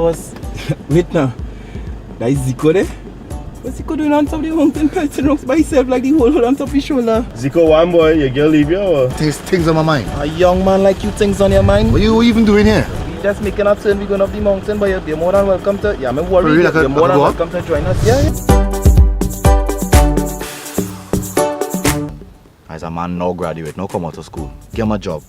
Because, wait now, that is Zico there? What's Zico doing on top of the mountain, pelting rocks by himself like the whole on top of his shoulder? Zico, one boy, your girl leave you or? Things on my mind. A young man like you, things on your mind? What you even doing here? We just making a turn, we going up the mountain, but you're more than welcome to, yeah, I'm worried, really, you're more than welcome to join us. Yeah. As a man now graduate, now come out of school, get my job.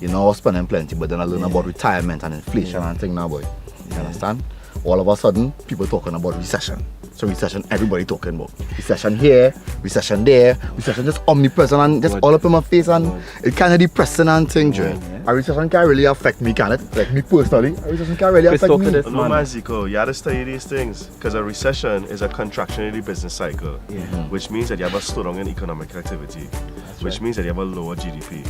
You know, I was spending plenty, but then I learn about retirement and inflation and thing now, boy. You understand? All of a sudden, people talking about recession. So recession, everybody talking about. Recession here, recession there, recession just omnipresent and just all up in my face and it kind of depressing and things. A recession can't really affect me, can it? Like me personally, a recession can't really affect me. No man, Zico, you have to study these things because a recession is a contraction in the business cycle, which means that you have a slowdown in economic activity, which means that you have a lower GDP.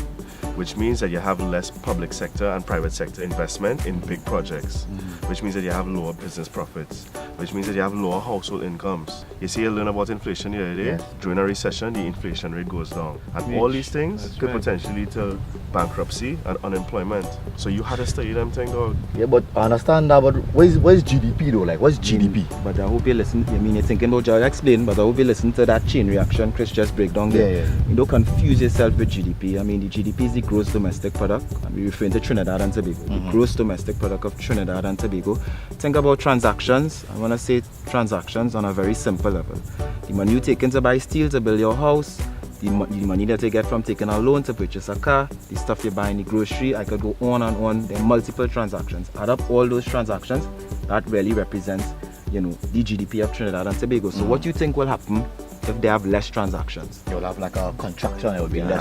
Which means that you have less public sector and private sector investment in big projects, which means that you have lower business profits, which means that you have lower household incomes. You see, you learn about inflation the other day. During a recession, the inflation rate goes down. And all these things could potentially lead to bankruptcy and unemployment. So you had to study them things, dog. Yeah, but I understand that, but what is GDP though? Like, what's GDP? But I hope you listen, I mean, you're thinking about I'll explain, but I hope you listen to that chain reaction Chris just break down there. You don't confuse yourself with GDP. I mean, the GDP is the gross domestic product. We're referring to Trinidad and Tobago. The gross domestic product of Trinidad and Tobago. Think about transactions. I want to say transactions on a very simple level. The money you take in to buy steel to build your house, the money that you get from taking a loan to purchase a car, the stuff you buy in the grocery, I could go on and on. There are multiple transactions. Add up all those transactions, that really represents, you know, the GDP of Trinidad and Tobago. So what do you think will happen if they have less transactions? You'll have like a contraction, it will be less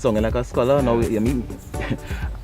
sounding like a scholar now, I mean.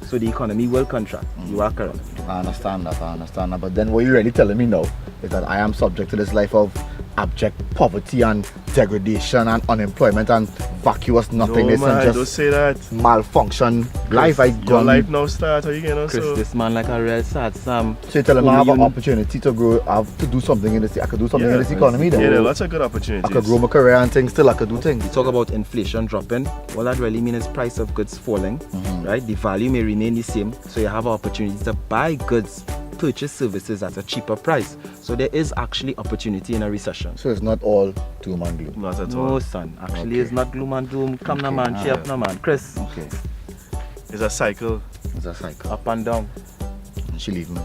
So the economy will contract. You are correct. I understand that, but then what you're really telling me now is that I am subject to this life of abject poverty and degradation and unemployment and vacuous nothingness and just don't say that. Malfunction life. Your life now starts, how you getting on? Chris, this man like a real sad Sam. So you're telling me I have an opportunity to grow, I have to do something in this, I could do something in this economy then? Yeah, there are lots of good opportunities. I could grow my career and things, still I could do things. You talk about inflation dropping, what that really means is price of goods falling, right? The value may remain the same, so you have an opportunity to buy goods, purchase services at a cheaper price. So there is actually opportunity in a recession. So it's not all doom and gloom? Not at all. No, son. Actually, it's not gloom and doom. Come now, man. Cheer up now, man. Chris. It's a cycle. It's a cycle. Up and down. And she leave me.